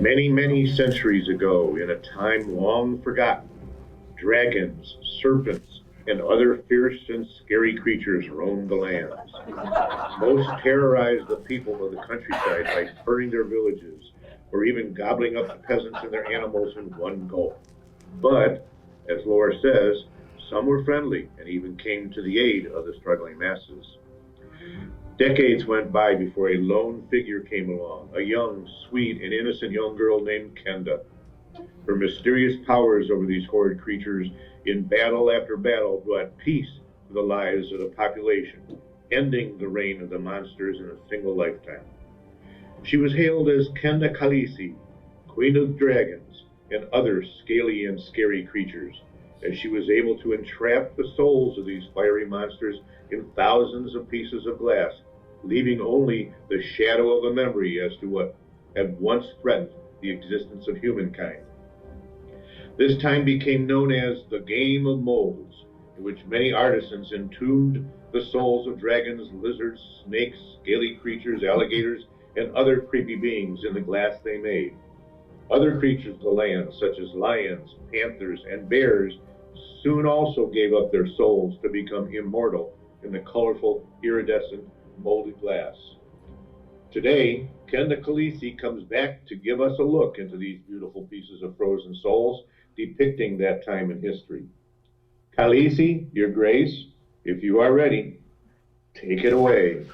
Many, many centuries ago, in a time long forgotten, dragons, serpents, and other fierce and scary creatures roamed the lands. Most terrorized the people of the countryside by burning their villages or even gobbling up the peasants and their animals in one gulp. But, as lore says, some were friendly and even came to the aid of the struggling masses. Decades went by before a lone figure came along, a young, sweet, and innocent young girl named Kenda. Her mysterious powers over these horrid creatures in battle after battle brought peace to the lives of the population, ending the reign of the monsters in a single lifetime. She was hailed as Kenda Khaleesi, Queen of Dragons, and other scaly and scary creatures, as she was able to entrap the souls of these fiery monsters in thousands of pieces of glass, leaving only the shadow of a memory as to what had once threatened the existence of humankind. This time became known as the Game of Molds, in which many artisans entombed the souls of dragons, lizards, snakes, scaly creatures, alligators, and other creepy beings in the glass they made. Other creatures of the land, such as lions, panthers, and bears, soon also gave up their souls to become immortal in the colorful, iridescent, molded glass. Today, Kenda Khaleesi comes back to give us a look into these beautiful pieces of frozen souls, depicting that time in history. Khaleesi, Your Grace, if you are ready, take it away.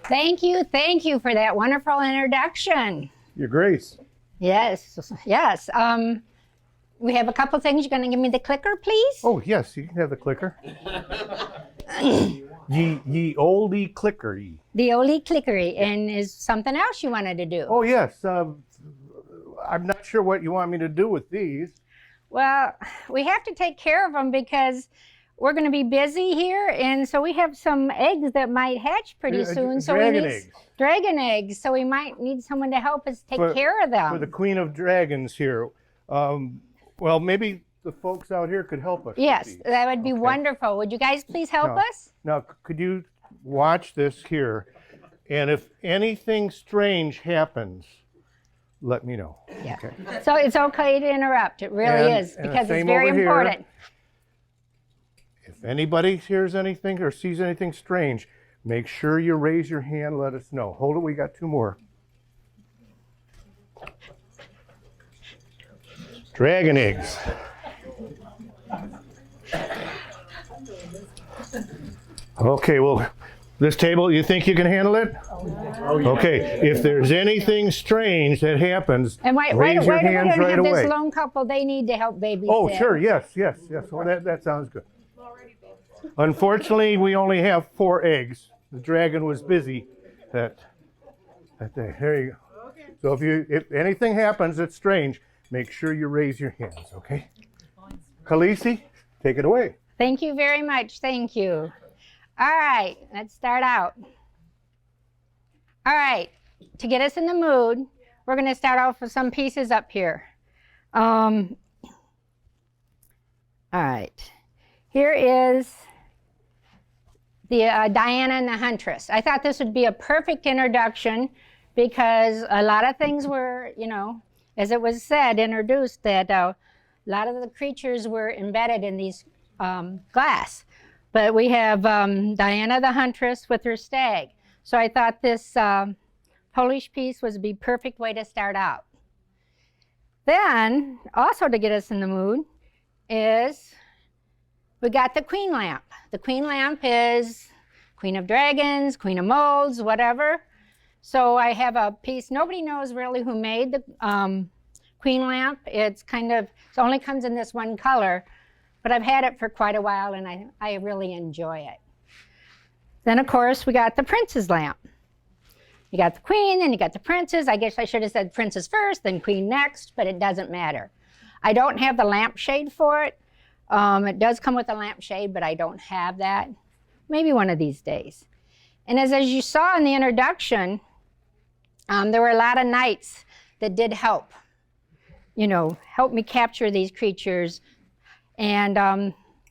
Thank you for that wonderful introduction. Your Grace. Yes. We have a couple things. You're going to give me the clicker, please? Oh, yes, you can have the clicker. ye olde clickery. The oldie clickery. And is something else you wanted to do? Oh, yes. I'm not sure what you want me to do with these. Well, we have to take care of them because we're going to be busy here, and so we have some eggs that might hatch pretty soon. So dragon eggs. Dragon eggs. So we might need someone to help us take care of them. For the Queen of Dragons here. Well, maybe the folks out here could help us. Yes, that would be wonderful. Would you guys please help us? Now, could you watch this here? And if anything strange happens, let me know. Yeah. Okay. So it's okay to interrupt. It really is, because it's very important. If anybody hears anything or sees anything strange, make sure you raise your hand, let us know. Hold it, we got two more. Dragon eggs. Okay, well, this table, you think you can handle it? Oh, yeah. Okay, if there's anything strange that happens, and raise your hands right away. This lone couple, they need to help babysit. Oh, sure, yes. Well, that sounds good. Unfortunately, we only have 4 eggs. The dragon was busy that day. There you go. Okay. So if anything happens that's strange, make sure you raise your hands, okay? Khaleesi, take it away. Thank you very much. Thank you. All right, let's start out. All right, to get us in the mood, we're going to start off with some pieces up here. All right, here is the Diana and the Huntress. I thought this would be a perfect introduction because a lot of things were, as it was said, introduced, that a lot of the creatures were embedded in these glass. But we have Diana the Huntress with her stag. So I thought this Polish piece would be a perfect way to start out. Then, also to get us in the mood, is we got the Queen Lamp. The Queen Lamp is Queen of Dragons, Queen of Molds, whatever. So I have a piece, nobody knows really who made the Queen Lamp. It only comes in this one color, but I've had it for quite a while and I really enjoy it. Then of course we got the Princess Lamp. You got the Queen, then you got the Princess. I guess I should have said Princess first, then Queen next, but it doesn't matter. I don't have the lampshade for it. It does come with a lampshade, but I don't have that. Maybe one of these days. And as you saw in the introduction, there were a lot of knights that did help, help me capture these creatures. And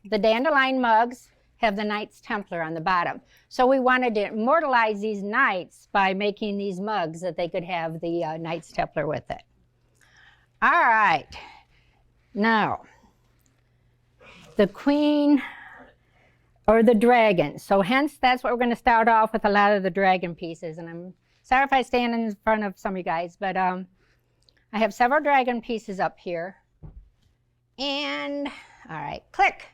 the dandelion mugs have the Knights Templar on the bottom. So we wanted to immortalize these knights by making these mugs that they could have the Knights Templar with it. All right. Now, the queen or the dragon. So hence, that's what we're going to start off with, a lot of the dragon pieces. And I'm sorry if I stand in front of some of you guys, but I have several dragon pieces up here. And, all right, click.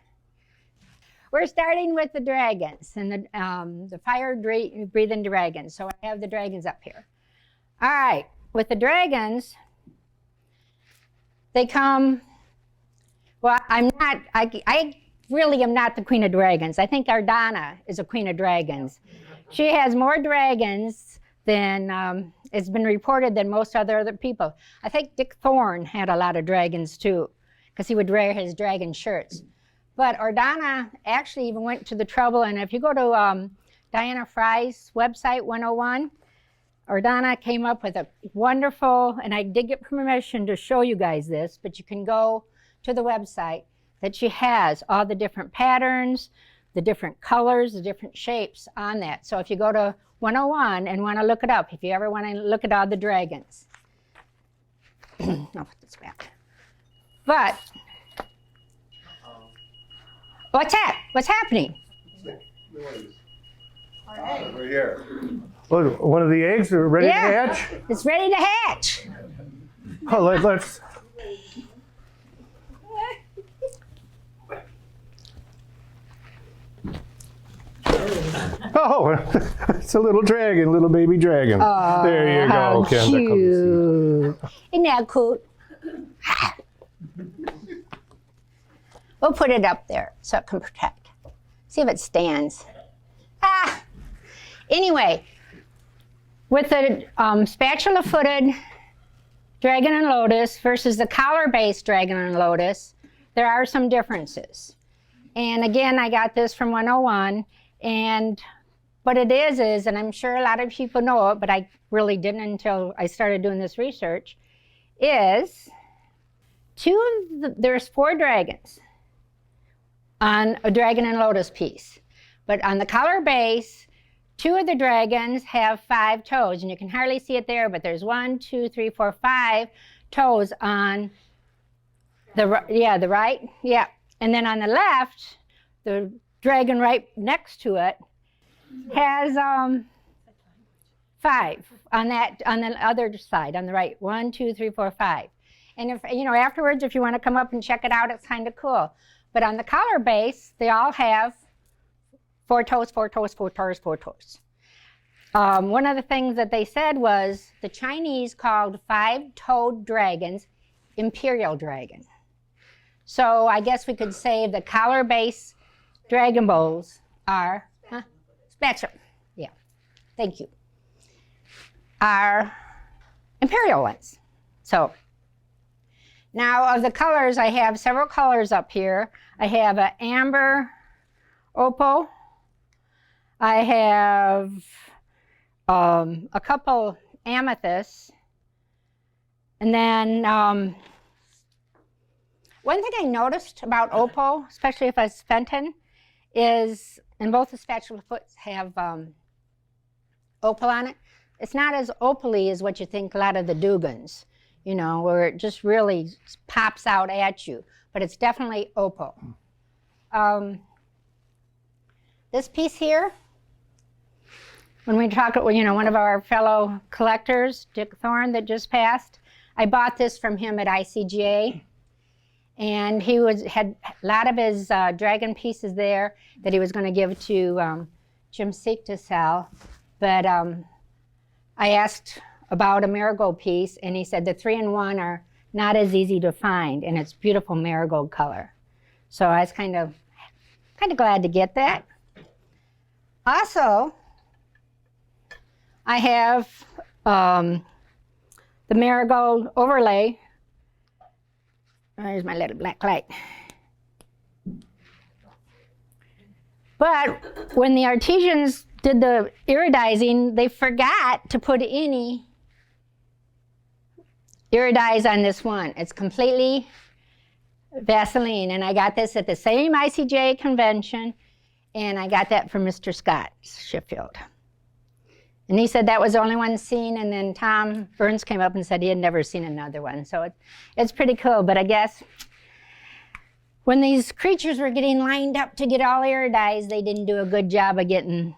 We're starting with the dragons and the fire-breathing dragons. So I have the dragons up here. All right, with the dragons, they come, well, I really am not the queen of dragons. I think Ardana is a queen of dragons. She has more dragons than it's been reported than most other people. I think Dick Thorne had a lot of dragons too, because he would wear his dragon shirts. But Ardana actually even went to the trouble, and if you go to Diana Fry's website, 101, Ardana came up with a wonderful, and I did get permission to show you guys this, but you can go to the website, that she has all the different patterns, the different colors, the different shapes on that. So if you go to 101 and want to look it up, if you ever want to look at all the dragons. I'll put this back. But, what's that? What's happening? Right here. Oh, one of the eggs are ready to hatch? It's ready to hatch. Oh, let's. Oh, it's a little dragon, little baby dragon. Oh, there you go, Kenda. Isn't that cool? We'll put it up there so it can protect. See if it stands. Anyway, with the spatula-footed dragon and lotus versus the collar-based dragon and lotus, there are some differences. And again, I got this from 101. And what it is, and I'm sure a lot of people know it, but I really didn't until I started doing this research, is there's 4 dragons on a dragon and lotus piece. But on the collar base, 2 of the dragons have 5 toes, and you can hardly see it there, but there's 1, 2, 3, 4, 5 toes on the right, and then on the left, the dragon right next to it has 5 on the other side, on the right. 1, 2, 3, 4, 5. And if afterwards, if you want to come up and check it out, it's kind of cool. But on the collar base, they all have 4 toes, 4 toes, 4 toes, 4 toes. One of the things that they said was the Chinese called 5-toed dragons imperial dragon. So I guess we could say the collar base dragon bowls are special. Yeah, thank you. Are imperial ones. So now of the colors, I have several colors up here. I have an amber opal. I have a couple amethysts. And then one thing I noticed about opal, especially if it's Fenton, is, and both the spatula foots have opal on it. It's not as opal-y as what you think a lot of the Dugans, where it just really pops out at you. But it's definitely opal. This piece here, when we talk, one of our fellow collectors, Dick Thorne, that just passed, I bought this from him at ICGA. And he had a lot of his dragon pieces there that he was going to give to Jim Seek to sell. But I asked about a marigold piece, and he said the 3-in-1 are not as easy to find, and it's beautiful marigold color. So I was kind of glad to get that. Also, I have the marigold overlay There's my little black light. But when the artisans did the iridizing, they forgot to put any iridize on this one. It's completely Vaseline, and I got this at the same ICJ convention, and I got that from Mr. Scott Sheffield. And he said that was the only one seen, and then Tom Burns came up and said he had never seen another one. So it's pretty cool, but I guess when these creatures were getting lined up to get all iridized, they didn't do a good job of getting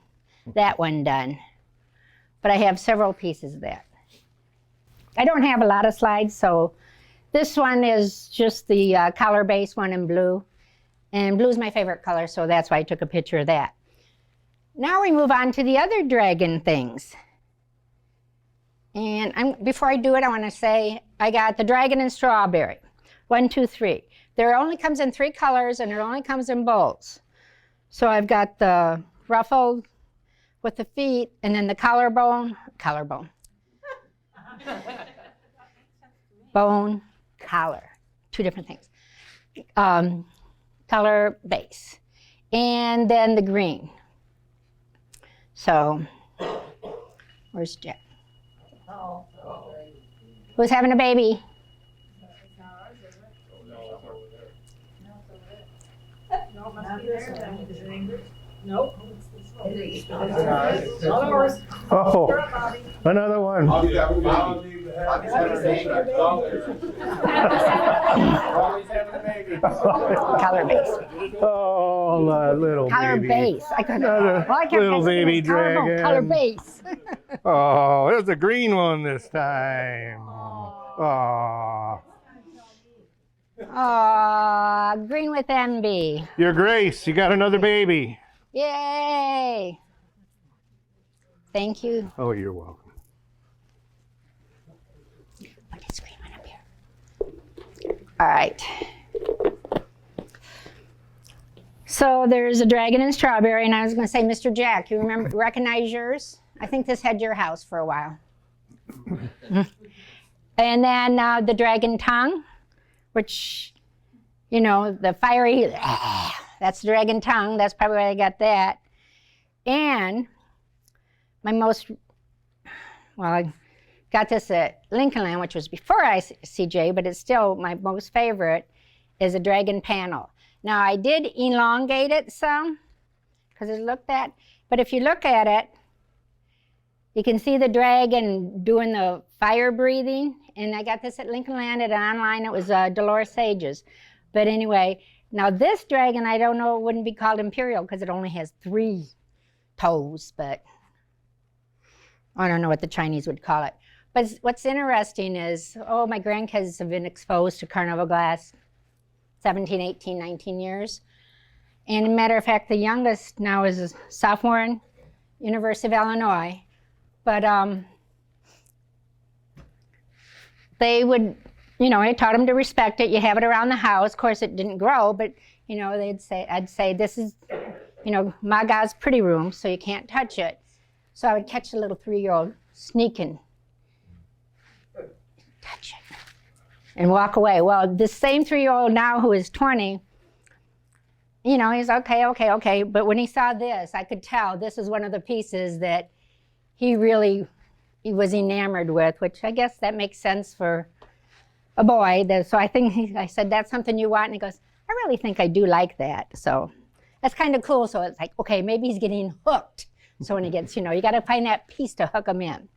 that one done. But I have several pieces of that. I don't have a lot of slides, so this one is just the color-based one in blue. And blue is my favorite color, so that's why I took a picture of that. Now we move on to the other dragon things. And before I do it, I want to say I got the dragon and strawberry. 1, 2, 3. There only comes in 3 colors, and it only comes in bowls. So I've got the ruffled with the feet, and then the collarbone, bone, collar, 2 different things. Color base, and then the green. So, where's Jack? Who's having a baby? Nope. Oh, another one. Color base. Oh, my little Color baby. base. I couldn't. Another Well, I kept little thinking baby it was collarbone, dragon. Color base. Oh, there's a green one this time. Oh, Aw, green with envy. Your Grace, you got another baby. Yay! Thank you. Oh, you're welcome. Put his green one up here. All right. So there's a dragon and strawberry, and I was going to say, Mr. Jack, you recognize yours? I think this had your house for a while. And then the dragon tongue, which, you know, the fiery, that's the dragon tongue. That's probably where I got that. And my most, well, I got this at Lincoln Land, which was before ICJ, but it's still my most favorite, is a dragon panel. Now, I did elongate it some, because it looked at, but if you look at it, you can see the dragon doing the fire breathing, and I got this at Lincoln Land, and online it was Dolores Sage's. But anyway, now this dragon, I don't know, it wouldn't be called imperial because it only has 3 toes, but I don't know what the Chinese would call it. But what's interesting is, my grandkids have been exposed to Carnival glass 17, 18, 19 years. And as a matter of fact, the youngest now is a sophomore in University of Illinois. But they would, you know, I taught them to respect it. You have it around the house. Of course, it didn't grow, but, you know, I'd say, this is, you know, Maga's pretty room, so you can't touch it. So I would catch a little 3-year-old sneaking, touch it, and walk away. Well, this same 3-year-old now who is 20, you know, he's okay. But when he saw this, I could tell this is one of the pieces that he was enamored with, which I guess that makes sense for a boy. So I think I said, that's something you want? And he goes, I really think I do like that. So that's kind of cool. So it's like, okay, maybe he's getting hooked. So when he gets, you know, you got to find that piece to hook him in.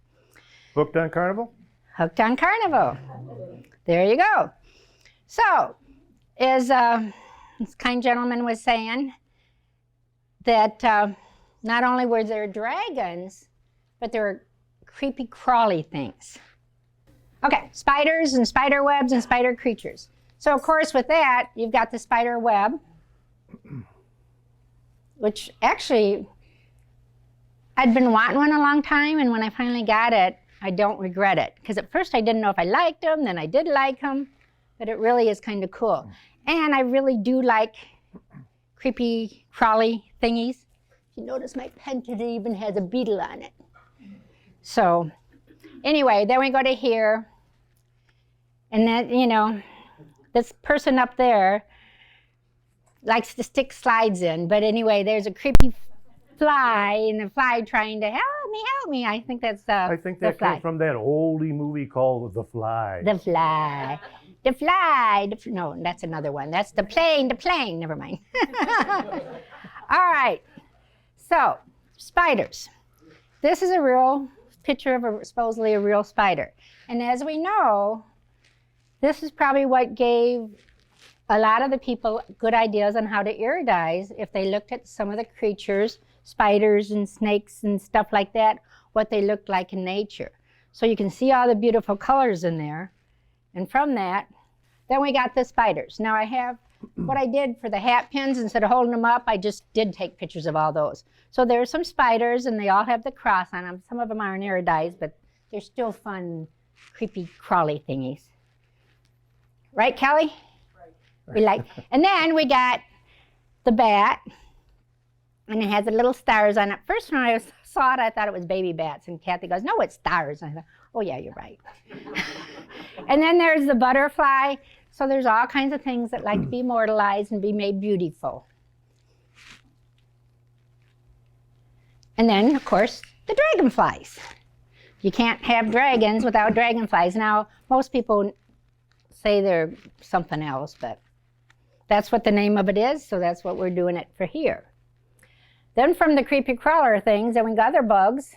Hooked on Carnival? Hooked on Carnival. There you go. So, as this kind gentleman was saying, that not only were there dragons, but there were creepy crawly things. Okay, spiders and spider webs and spider creatures. So of course with that, you've got the spider web, which actually, I'd been wanting one a long time, and when I finally got it, I don't regret it. Because at first I didn't know if I liked them, then I did like them, but it really is kind of cool. And I really do like creepy crawly thingies. If you notice my pendant even has a beetle on it. So anyway, then we go to here, and then, you know, this person up there likes to stick slides in. But anyway, there's a creepy fly, and the fly trying to help me. I think that's the I think that came from that oldie movie called The Fly. The fly. The fly. No, that's another one. That's the plane. Never mind. All right. So, spiders. This is a real picture of supposedly a real spider. And as we know, this is probably what gave a lot of the people good ideas on how to iridize if they looked at some of the creatures, spiders and snakes and stuff like that, what they looked like in nature. So you can see all the beautiful colors in there. And from that, then we got the spiders. Now I have, what I did for the hat pins, instead of holding them up, I just did take pictures of all those. So there's some spiders, and they all have the cross on them. Some of them aren't iridized, but they're still fun, creepy, crawly thingies. Right, Kelly? Right. We like. And then we got the bat, and it has the little stars on it. First, when I saw it, I thought it was baby bats, and Kathy goes, "No, it's stars." And I thought, "Oh yeah, you're right." And then there's the butterfly. So there's all kinds of things that like to be immortalized and be made beautiful. And then, of course, the dragonflies. You can't have dragons without dragonflies. Now, most people say they're something else, but that's what the name of it is, so that's what we're doing it for here. Then from the creepy crawler things, then we got other bugs.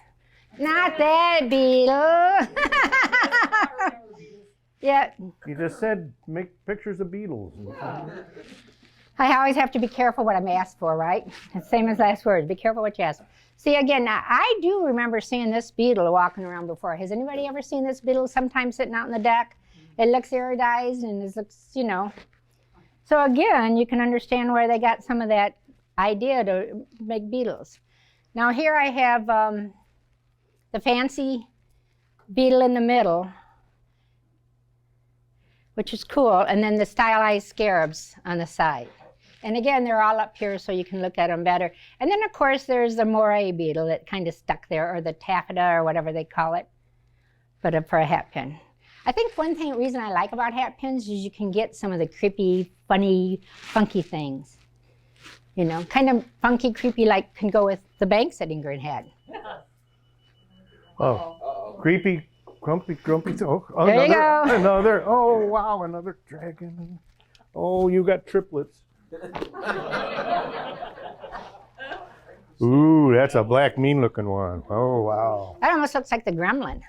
Not that beetle. Yeah. You just said make pictures of beetles. I always have to be careful what I'm asked for, right? It's the same as last words. Be careful what you ask. See, again, now, I do remember seeing this beetle walking around before. Has anybody ever seen this beetle sometime sitting out on the deck? It looks iridized and it looks, you know. So again, you can understand where they got some of that idea to make beetles. Now here I have the fancy beetle in the middle, which is cool, and then the stylized scarabs on the side. And again, they're all up here so you can look at them better. And then, of course, there's the moray beetle that kind of stuck there, or the taffeta, or whatever they call it, but for a hat pin. I think one reason I like about hat pins is you can get some of the creepy, funny, funky things. You know, kind of funky, creepy, like can go with the banks that Ingrid had. Oh, creepy, grumpy. Oh, there you go. Another. Oh, wow, another dragon. Oh, you got triplets. Ooh, that's a black, mean-looking one. Oh, wow. That almost looks like the Gremlin.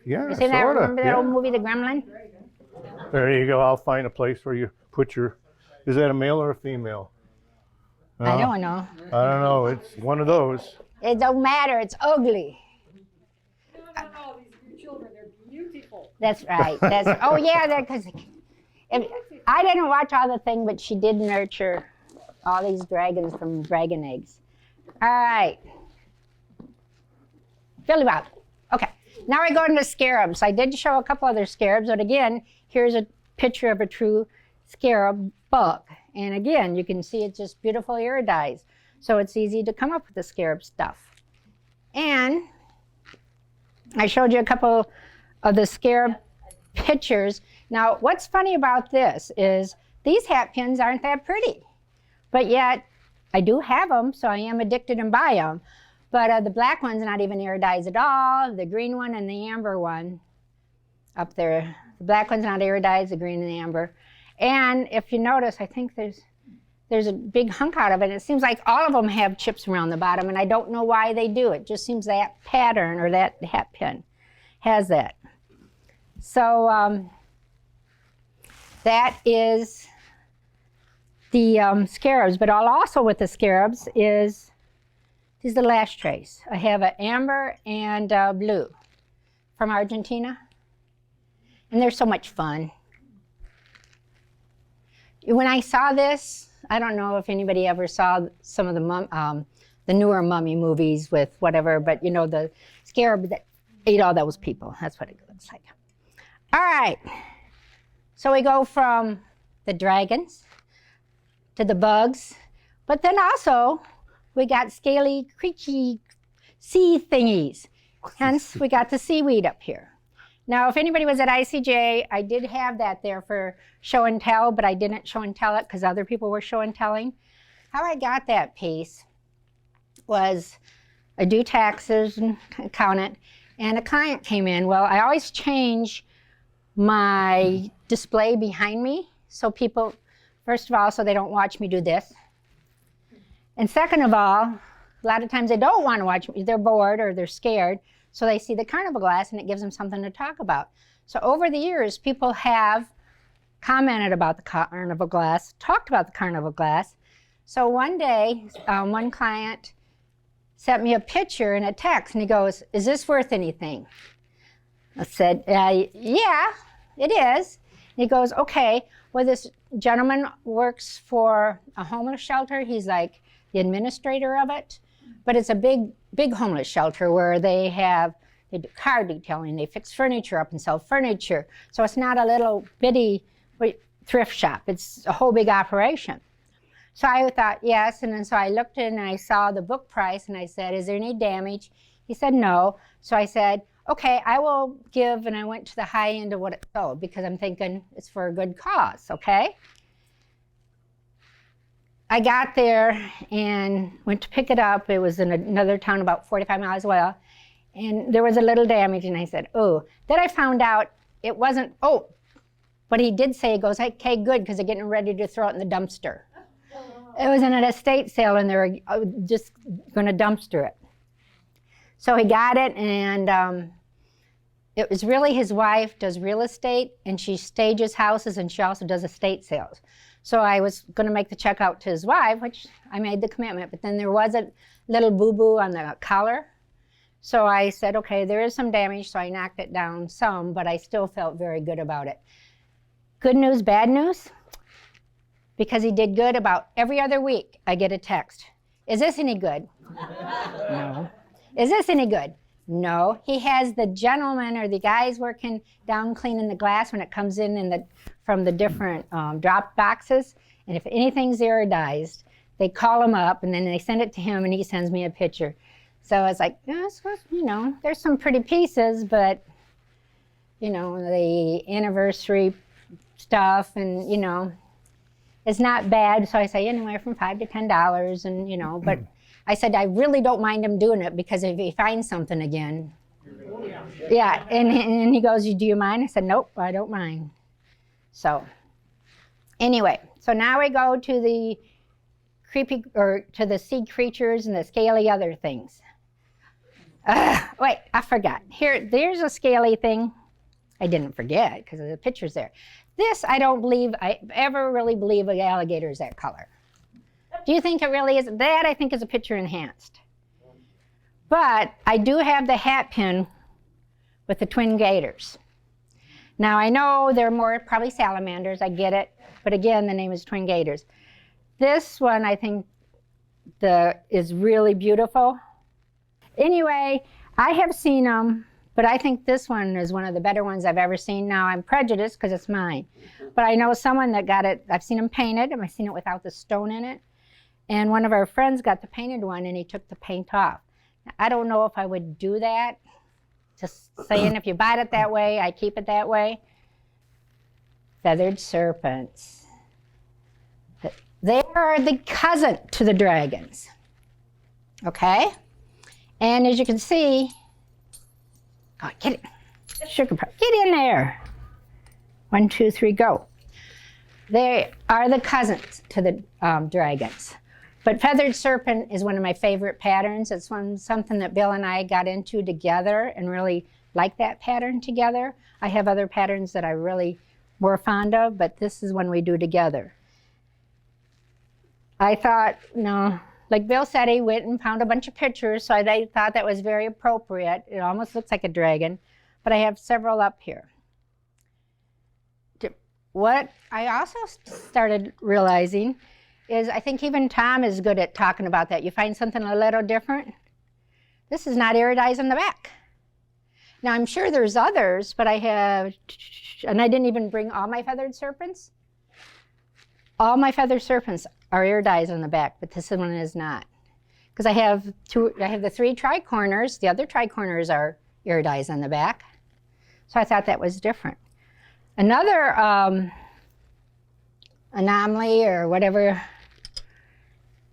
Yeah, you seen that? Remember that old movie, The Gremlin? There you go. I'll find a place where you put your. Is that a male or a female? I don't know. I don't know. It's one of those. It don't matter. It's ugly. No, these children, they're beautiful. That's right. Oh yeah, because I didn't watch all the thing, but she did nurture all these dragons from dragon eggs. All right. Billy Bob. Okay. Now we go into scarabs. I did show a couple other scarabs, but again, here's a picture of a true scarab bug. And again, you can see it's just beautiful iridized. So it's easy to come up with the scarab stuff. And I showed you a couple of the scarab pictures. Now, what's funny about this is these hat pins aren't that pretty. But yet, I do have them, so I am addicted and buy them. But the black one's not even iridized at all. The green one and the amber one up there. The black one's not iridized, the green and the amber. And if you notice, I think there's a big hunk out of it. It seems like all of them have chips around the bottom, and I don't know why they do. It just seems that pattern or that hat pin has that. So that is the scarabs. But also with the scarabs is these little ashtrays. I have an amber and blue from Argentina, and they're so much fun. When I saw this, I don't know if anybody ever saw some of the newer mummy movies with whatever, but you know, the scarab that ate all those people. That's what it looks like. All right. So we go from the dragons to the bugs, but then also we got scaly, creaky sea thingies. Hence, we got the seaweed up here. Now, if anybody was at ICJ, I did have that there for show and tell, but I didn't show and tell it because other people were show and telling. How I got that piece was I do taxes and count it, and a client came in. Well, I always change my display behind me so people, first of all, so they don't watch me do this. And second of all, a lot of times they don't want to watch me. They're bored or they're scared. So they see the carnival glass and it gives them something to talk about. So over the years, people have commented about the carnival glass, talked about the carnival glass. So one day, one client sent me a picture and a text and he goes, "Is this worth anything?" I said, "Yeah, it is." And he goes, "Okay, well, this gentleman works for a homeless shelter. He's like the administrator of it, but it's a big homeless shelter where they do car detailing, they fix furniture up and sell furniture. So it's not a little bitty thrift shop, it's a whole big operation." So I thought, yes, and then so I looked in and I saw the book price and I said, "Is there any damage?" He said, "No." So I said, "Okay, I will give," and I went to the high end of what it sold because I'm thinking it's for a good cause, okay? I got there and went to pick it up. It was in another town about 45 miles away, and there was a little damage, and I said, "Oh." Then I found out it wasn't, but he did say, he goes, "Okay, good, because they're getting ready to throw it in the dumpster." It was in an estate sale, and they were just going to dumpster it. So he got it, and it was really his wife does real estate, and she stages houses, and she also does estate sales. So I was going to make the check out to his wife, which I made the commitment, but then there was a little boo-boo on the collar. So I said, okay, there is some damage, so I knocked it down some, but I still felt very good about it. Good news, bad news? Because he did good about every other week, I get a text. "Is this any good?" No. "Is this any good?" No. He has the gentleman or the guys working down cleaning the glass when it comes in from the different drop boxes. And if anything's iridized, they call him up and then they send it to him and he sends me a picture. So I was like, there's some pretty pieces, but, the anniversary stuff and, it's not bad. So I say anywhere from $5 to $10 and, but I said, I really don't mind him doing it because if he finds something again. Yeah, and he goes, "Do you mind?" I said, "Nope, I don't mind." So anyway, so now we go to the to the sea creatures and the scaly other things. Wait, I forgot. There's a scaly thing. I didn't forget because the picture's there. This, I don't believe, I ever really believe an alligator is that color. Do you think it really is? That I think is a picture enhanced. But I do have the hat pin with the twin gators. Now I know they're more probably salamanders, I get it, but again, the name is twin gators. This one I think is really beautiful. Anyway, I have seen them, but I think this one is one of the better ones I've ever seen. Now I'm prejudiced because it's mine, but I know someone that got it, I've seen them painted, and I've seen it without the stone in it. And one of our friends got the painted one and he took the paint off. I don't know if I would do that. Just saying, if you buy it that way, I keep it that way. Feathered serpents. They are the cousin to the dragons. Okay? And as you can see, get it. Sugar Puff, get in there. 1, 2, 3, go. They are the cousins to the dragons. But feathered serpent is one of my favorite patterns. It's something that Bill and I got into together and really like that pattern together. I have other patterns that I really more fond of, but this is one we do together. I thought, like Bill said, he went and found a bunch of pictures, so I thought that was very appropriate. It almost looks like a dragon, but I have several up here. What I also started realizing is I think even Tom is good at talking about that. You find something a little different. This is not iridized on the back. Now I'm sure there's others, but I have, and I didn't even bring all my feathered serpents. All my feathered serpents are iridized on the back, but this one is not. Because I have the 3 tricorners. The other tricorners are iridized on the back. So I thought that was different. Another anomaly or whatever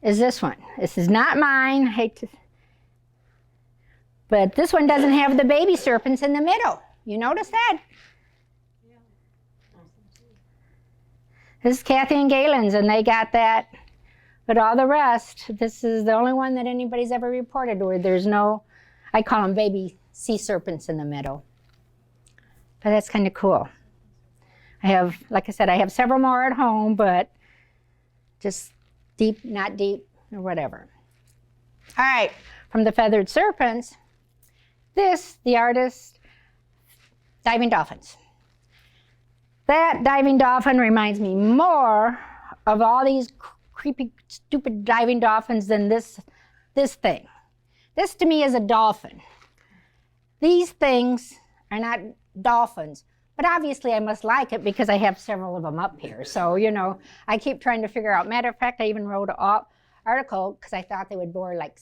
is this one. This is not mine. I hate to, but this one doesn't have the baby serpents in the middle. You notice that? This is Kathy and Galen's, and they got that. But all the rest, this is the only one that anybody's ever reported where there's no, I call them baby sea serpents in the middle. But that's kind of cool. I have, like I said, I have several more at home, but just deep, not deep, or whatever. All right, from the feathered serpents, this, the artist, diving dolphins. That diving dolphin reminds me more of all these creepy, stupid diving dolphins than this thing. This to me is a dolphin. These things are not dolphins, but obviously I must like it because I have several of them up here. So, you know, I keep trying to figure out. Matter of fact, I even wrote an article because I thought they would more like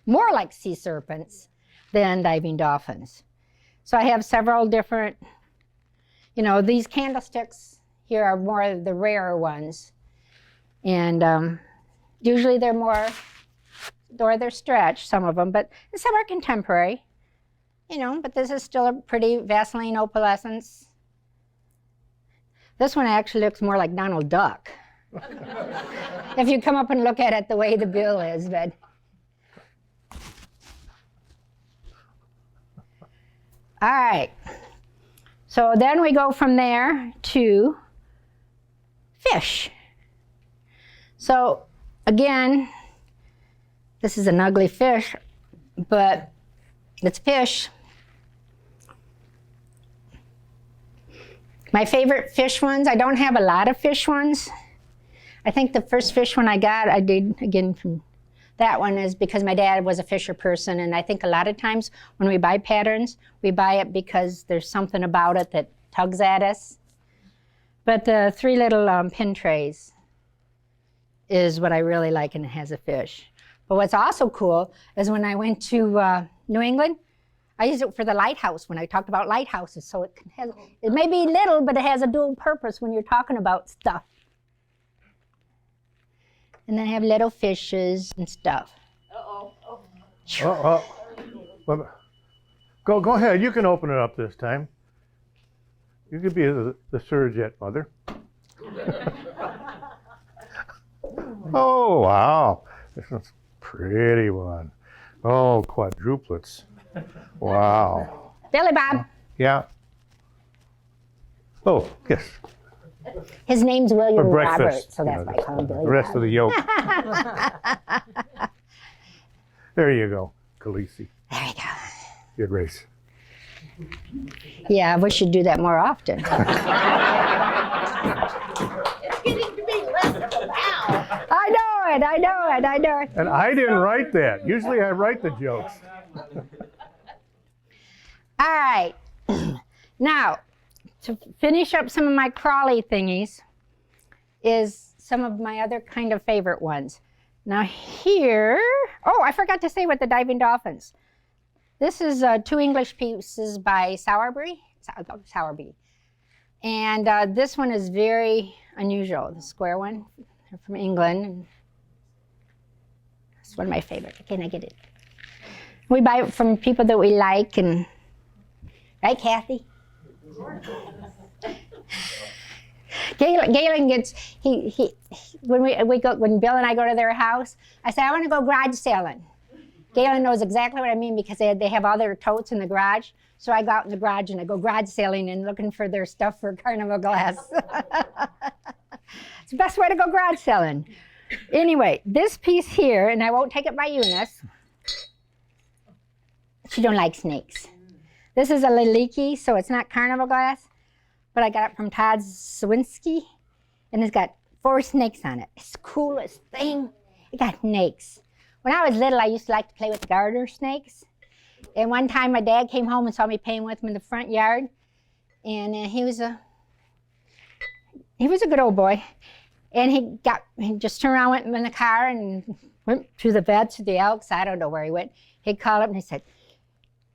more like sea serpents than diving dolphins. So I have several different, you know, these candlesticks here are more of the rarer ones. And usually they're more, or they're stretched, some of them, but some are contemporary, you know, but this is still a pretty Vaseline opalescence. This one actually looks more like Donald Duck. If you come up and look at it the way the bill is, but. All right. So then we go from there to fish. So again, this is an ugly fish, but it's fish. My favorite fish ones, I don't have a lot of fish ones. I think the first fish one I got, I did again from that one is because my dad was a fisher person, and I think a lot of times when we buy patterns, we buy it because there's something about it that tugs at us. But the three little pin trays is what I really like, and it has a fish. But what's also cool is when I went to New England, I used it for the lighthouse when I talked about lighthouses. So it may be little, but it has a dual purpose when you're talking about stuff. And then I have little fishes and stuff. Well, go ahead. You can open it up this time. You could be the surrogate mother. Oh, wow. This one's a pretty one. Oh, quadruplets. Wow. Billy Bob. Yeah. Oh, yes. His name's William For Robert, breakfast. so that's why I call him Billy The rest Bob. of the yolk. There you go, Khaleesi. There you go. Good race. Yeah, we should do that more often. It's getting to be less of a bow. I know it. And I didn't write that. Usually I write the jokes. All right. Now, to finish up some of my crawly thingies is some of my other kind of favorite ones. Now here, oh, I forgot to say with the diving dolphins. This is 2 English pieces by Sowerby. And this one is very unusual, the square one. They're from England. It's one of my favorites. Can I get it? We buy it from people that we like, and right, Kathy? Galen gets when Bill and I go to their house, I say I want to go garage sailing. Galen knows exactly what I mean because they have all their totes in the garage. So I go out in the garage and I go garage sailing and looking for their stuff for Carnival glass. It's the best way to go garage sailing. Anyway, this piece here, and I won't take it by Eunice. She don't like snakes. This is a Liliki, so it's not Carnival glass, but I got it from Todd Swinski, and it's got 4 snakes on it. It's the coolest thing. It got snakes. When I was little, I used to like to play with garter snakes. And one time my dad came home and saw me playing with them in the front yard. And he was a good old boy. And he just turned around, went in the car and went to the vet, to the Elks. I don't know where he went. He called up and he said,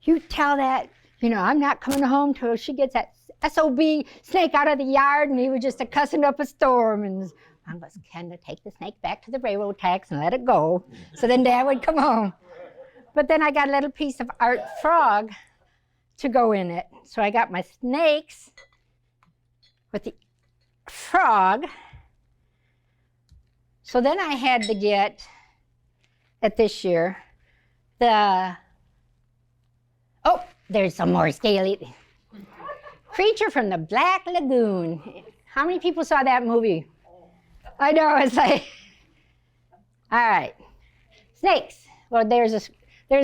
"You tell that you know, I'm not coming home till she gets that SOB snake out of the yard, and he was just a cussing up a storm. And Mom goes, Kenda, take the snake back to the railroad tracks and let it go. So then Dad would come home. But then I got a little piece of art frog to go in it. So I got my snakes with the frog. So then I had to get, at this year, oh, there's some more scaly. Creature from the Black Lagoon. How many people saw that movie? I know, it's like, all right. Snakes. Well, there's a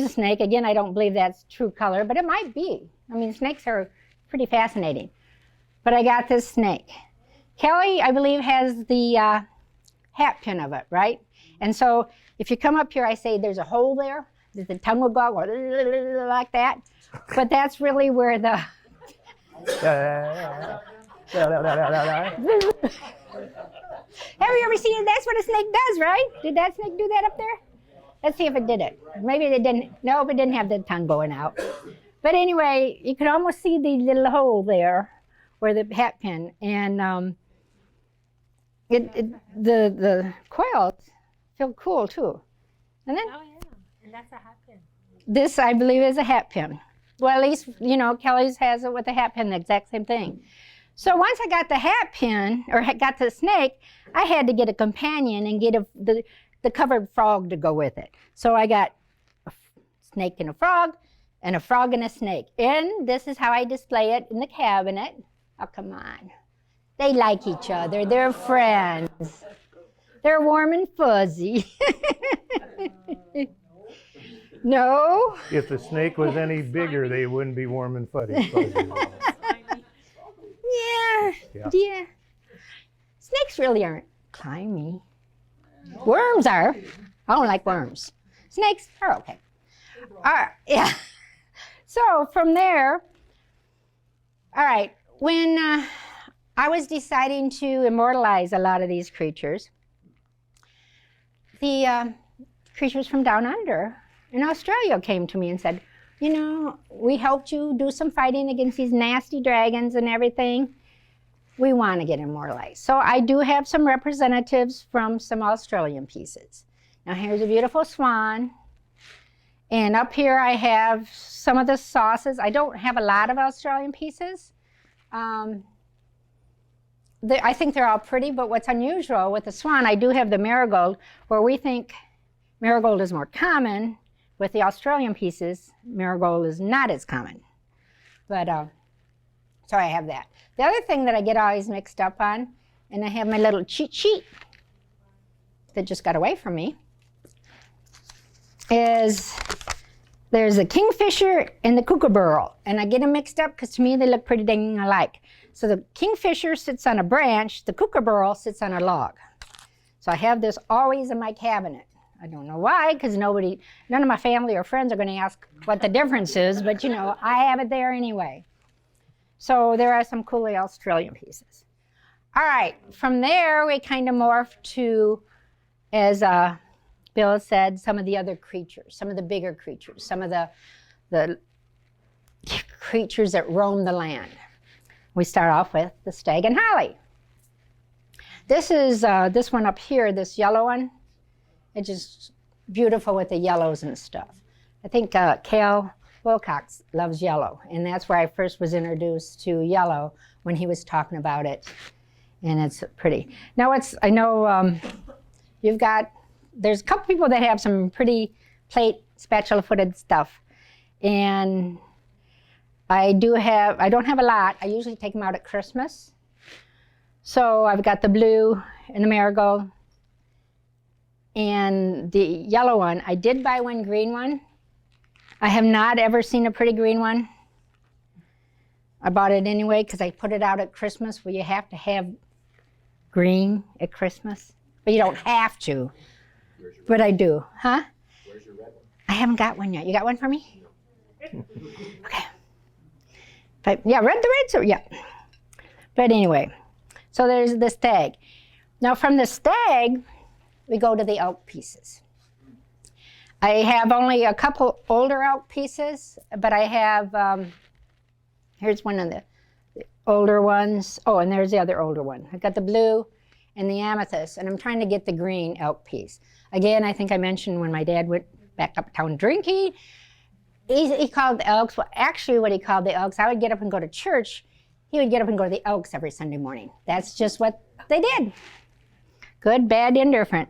snake. Again, I don't believe that's true color, but it might be. I mean, snakes are pretty fascinating. But I got this snake. Kelly, I believe, has the hat pin of it, right? And so if you come up here, I say there's a hole there. The tongue will go like that. But that's really where the... Have you ever seen it? That's what a snake does, right? Did that snake do that up there? Let's see if it did it. Maybe it didn't. No, it didn't have the tongue going out. But anyway, you can almost see the little hole there where the hat pin. And the coils feel cool too. And then, Oh, yeah. And that's a hat pin. this, I believe, is a hat pin. Well, at least, you know, Kelly's has it with a hat pin, the exact same thing. So once I got the hat pin, or got the snake, I had to get a companion and get the covered frog to go with it. So I got a snake and a frog and a snake. And this is how I display it in the cabinet. Oh, come on. They like each other. They're friends. They're warm and fuzzy. No? If the snake was any bigger, they wouldn't be warm and fuzzy. Yeah. Snakes really aren't climby. Worms are. I don't like worms. Snakes are okay. Yeah. So from there, all right, when I was deciding to immortalize a lot of these creatures, the creatures from down under in Australia came to me and said, you know, we helped you do some fighting against these nasty dragons and everything. We want to get immortalized. So I do have some representatives from some Australian pieces. Now here's a beautiful swan. And up here I have some of the sauces. I don't have a lot of Australian pieces. I think they're all pretty, but what's unusual with the swan, I do have the marigold, where we think marigold is more common. With the Australian pieces, marigold is not as common. But, so I have that. The other thing that I get always mixed up on, and I have my little cheat sheet that just got away from me, is there's a kingfisher and the kookaburra. And I get them mixed up because to me they look pretty dang alike. So the kingfisher sits on a branch, the kookaburra sits on a log. So I have this always in my cabinet. I don't know why, because none of my family or friends are going to ask what the difference is, but you know, I have it there anyway. So there are some cool Australian pieces. All right, from there we kind of morphed to, as Bill said, some of the other creatures, some of the bigger creatures, some of the creatures that roam the land. We start off with the stag and holly. This is this one up here, this yellow one. It's just beautiful with the yellows and stuff. I think Cale Wilcox loves yellow, and that's where I first was introduced to yellow when he was talking about it, and it's pretty. Now I know there's a couple people that have some pretty plate spatula-footed stuff, and I don't have a lot. I usually take them out at Christmas. So I've got the blue and the marigold, and the yellow one. I did buy one green one. I have not ever seen a pretty green one. I bought it anyway because I put it out at Christmas where you have to have green at Christmas. But you don't have to. But I do. Huh? Where's your red one? I haven't got one yet. You got one for me? Okay. But yeah, yeah. But anyway, so there's the stag. Now from the stag, we go to the elk pieces. I have only a couple older elk pieces, but I have Here's one of the older ones. Oh, and there's the other older one. I've got the blue and the amethyst, and I'm trying to get the green elk piece. Again, I think I mentioned when my dad went back uptown drinking, he called the elks, well, actually what he called the elks, I would get up and go to church. He would get up and go to the elks every Sunday morning. That's just what they did. Good, bad, indifferent.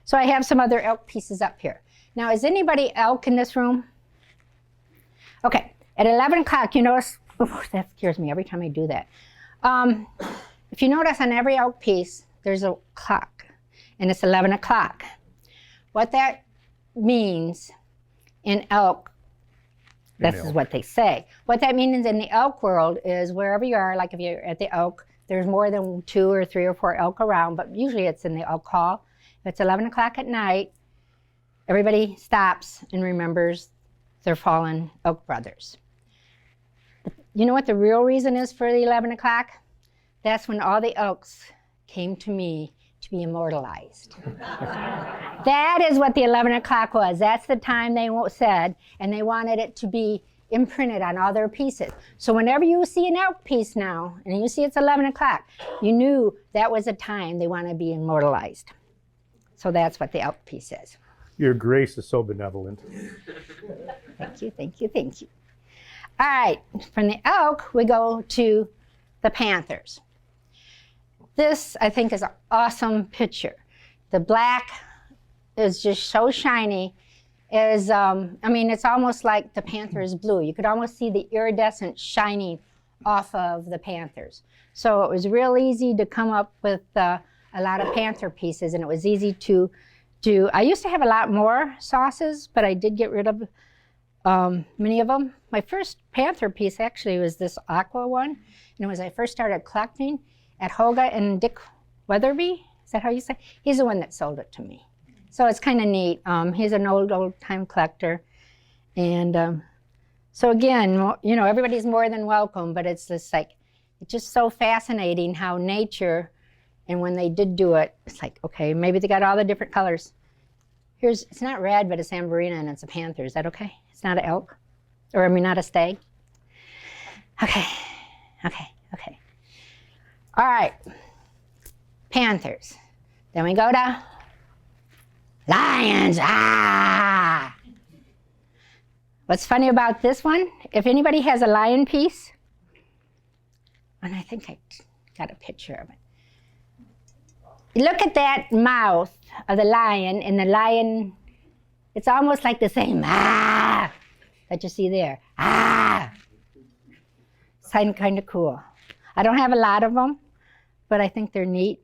So I have some other elk pieces up here. Now, is anybody elk in this room? Okay, at 11 o'clock, you notice, oh, that scares me every time I do that. If you notice on every elk piece, there's a clock, and it's 11 o'clock. What that means in elk, this is what they say. What that means in the elk world is wherever you are, like if you're at the elk, there's more than 2 or 3 or 4 elk around, but usually it's in the elk hall. If it's 11 o'clock at night, everybody stops and remembers their fallen elk brothers. You know what the real reason is for the 11 o'clock? That's when all the elks came to me to be immortalized. That is what the 11 o'clock was. That's the time they said, and they wanted it to be imprinted on all their pieces. So whenever you see an elk piece now, and you see it's 11 o'clock, you knew that was a time they want to be immortalized. So that's what the elk piece is. Your grace is so benevolent. Thank you, thank you, thank you. All right, from the elk, we go to the panthers. This, I think, is an awesome picture. The black is just so shiny. It's almost like the panther is blue. You could almost see the iridescent shining off of the panthers. So it was real easy to come up with a lot of panther pieces, and it was easy to do. I used to have a lot more sauces, but I did get rid of many of them. My first panther piece actually was this aqua one, and when I first started collecting at Hoga and Dick Weatherby. Is that how you say? He's the one that sold it to me. So it's kind of neat. He's an old-time collector. And so again, you know, everybody's more than welcome, but it's just like, it's just so fascinating how nature, and when they did do it, it's like, okay, maybe they got all the different colors. It's not red, but it's amberina and it's a panther. Is that okay? It's not an elk? Or, not a stag? Okay. All right, panthers. Then we go to lions. What's funny about this one, if anybody has a lion piece, and I think I got a picture of it. Look at that mouth of the lion, and the lion, it's almost like the same that you see there. It's kind of cool. I don't have a lot of them, but I think they're neat.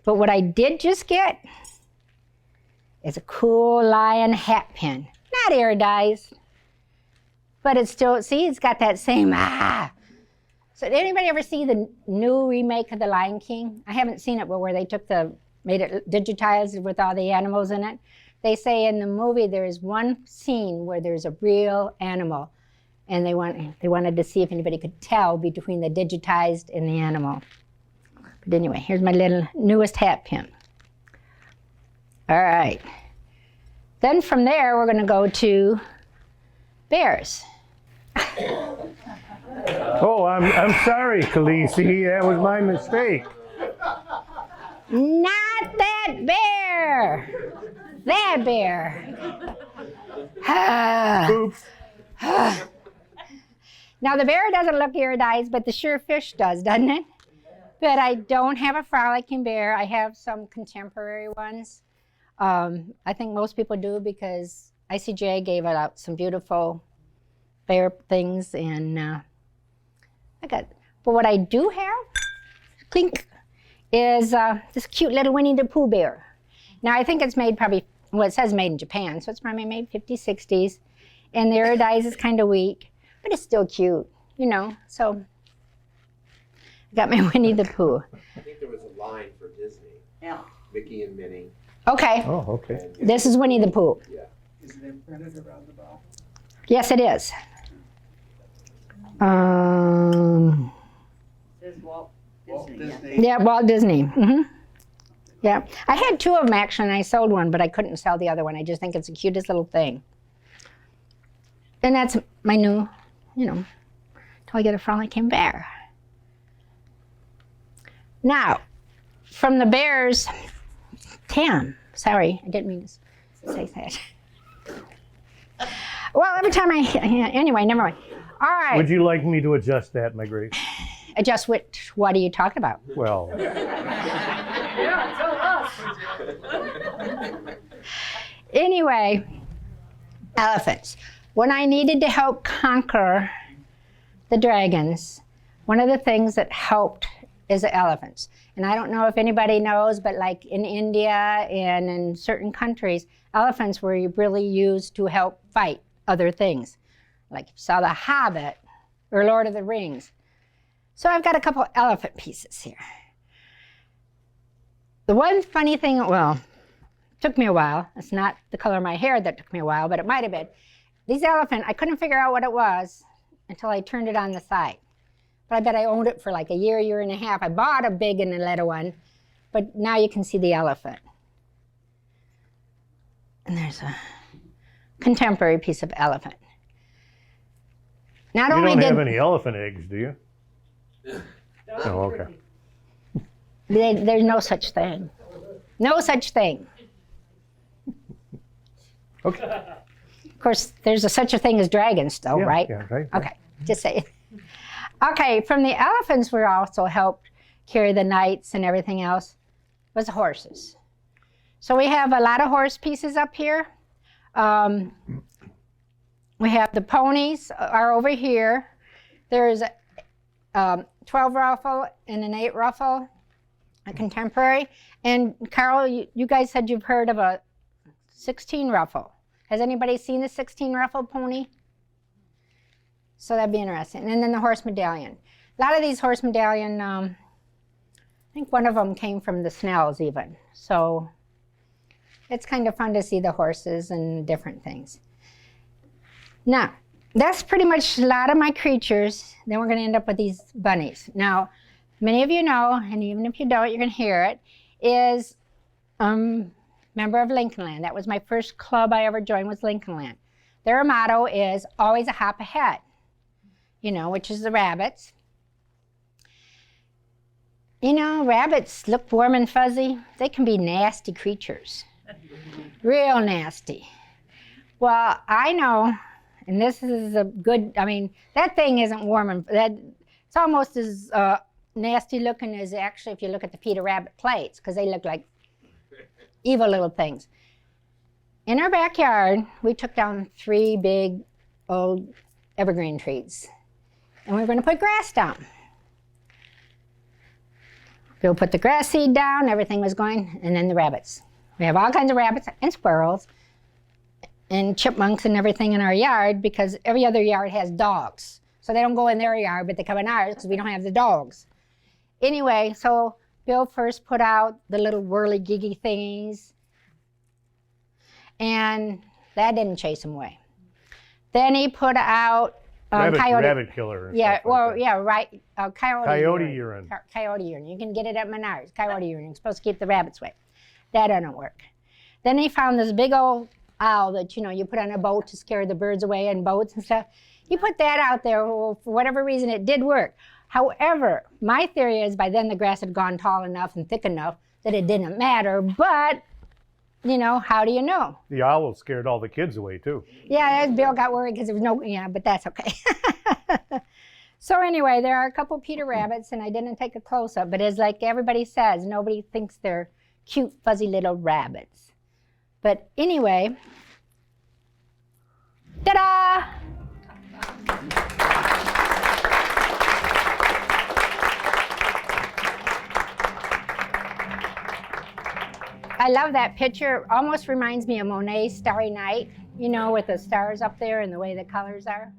But what I did just get is a cool lion hat pin. Not iridized, but it's still, see, it's got that same So did anybody ever see the new remake of The Lion King? I haven't seen it, but where they made it digitized with all the animals in it. They say in the movie there is one scene where there's a real animal, and they wanted to see if anybody could tell between the digitized and the animal. But anyway, here's my little newest hat pin. All right. Then from there, we're going to go to bears. Oh, I'm sorry, Khaleesi. That was my mistake. Not that bear. That bear. Oops. Now, the bear doesn't look iridized, but the sure fish does, doesn't it? But I don't have a frolicking bear. I have some contemporary ones. I think most people do because ICJ gave out some beautiful bear things, and but what I do have, clink, is this cute little Winnie the Pooh bear. Now, I think it's made probably, well, it says made in Japan, so it's probably made 50s, 60s, and the iridized is kind of weak, but it's still cute, you know, so I got my Winnie the Pooh. I think there was a line for Disney. Yeah. Mickey and Minnie. Okay. Oh, okay. This is Winnie the Pooh. Yeah. Is it imprinted around the bottom? Yes, it is. Says Walt Walt Disney. Yeah. Disney. Yeah, Walt Disney. Mm-hmm. Yeah, I had 2 of them actually, and I sold one, but I couldn't sell the other one. I just think it's the cutest little thing. then that's my new, till I get a frolicking bear. Now, from the bears, sorry, I didn't mean to say that. Well, every time anyway, never mind. All right. Would you like me to adjust that, my grace? Adjust what are you talking about? Well, Yeah, tell us. Anyway, elephants. When I needed to help conquer the dragons, one of the things that helped is the elephants. And I don't know if anybody knows, but like in India and in certain countries, elephants were really used to help fight other things. Like you saw The Hobbit or Lord of the Rings. So I've got a couple elephant pieces here. The one funny thing, well, took me a while. It's not the color of my hair that took me a while, but it might have been. These elephant, I couldn't figure out what it was until I turned it on the side. But I bet I owned it for like a year and a half. I bought a big and a little one, but now you can see the elephant. And there's a contemporary piece of elephant. Not you only don't did have any elephant eggs, do you? Oh, okay. there's no such thing. No such thing. Okay. Of course, there's such a thing as dragons, though, Yeah, right? yeah, right. Okay, just say it. Okay, from the elephants, we also helped carry the knights and everything else, was the horses. So we have a lot of horse pieces up here. We have the ponies are over here. There's a 12 ruffle and an 8 ruffle, a contemporary. And Carl, you guys said you've heard of a 16 ruffle. Has anybody seen the 16 ruffle pony? So that'd be interesting. And then the horse medallion. A lot of these horse medallion, I think one of them came from the Snells even. So it's kind of fun to see the horses and different things. Now, that's pretty much a lot of my creatures. Then we're going to end up with these bunnies. Now, many of you know, and even if you don't, you're going to hear it, is member of Lincoln Land. That was my first club I ever joined, was Lincoln Land. Their motto is always a hop ahead, which is the rabbits. Rabbits look warm and fuzzy. They can be nasty creatures, real nasty. Well, I know, and this is a good, that thing isn't warm and it's almost as nasty looking as actually if you look at the Peter Rabbit plates, because they look like evil little things. In our backyard, we took down 3 big old evergreen trees, and we were going to put grass down. Bill put the grass seed down, everything was going, and then the rabbits. We have all kinds of rabbits and squirrels and chipmunks and everything in our yard because every other yard has dogs. So they don't go in their yard, but they come in ours because we don't have the dogs. Anyway, so Bill first put out the little whirly-giggy thingies, and that didn't chase them away. Then he put out coyote. Rabbit killer. And Yeah, stuff like that. yeah, right. Coyote urine. Coyote urine. You can get it at Menards. Coyote urine. It's supposed to keep the rabbits away. That doesn't work. Then he found this big old owl that you put on a boat to scare the birds away in boats and stuff. He put that out there. Well, for whatever reason, it did work. However, my theory is by then the grass had gone tall enough and thick enough that it didn't matter. But how do you know? The owl scared all the kids away, too. Yeah, Bill got worried because there was no, but that's okay. So anyway, there are a couple Peter Rabbits, and I didn't take a close-up, but as like everybody says, nobody thinks they're cute, fuzzy little rabbits. But anyway, ta-da! I love that picture. Almost reminds me of Monet's Starry Night, with the stars up there and the way the colors are.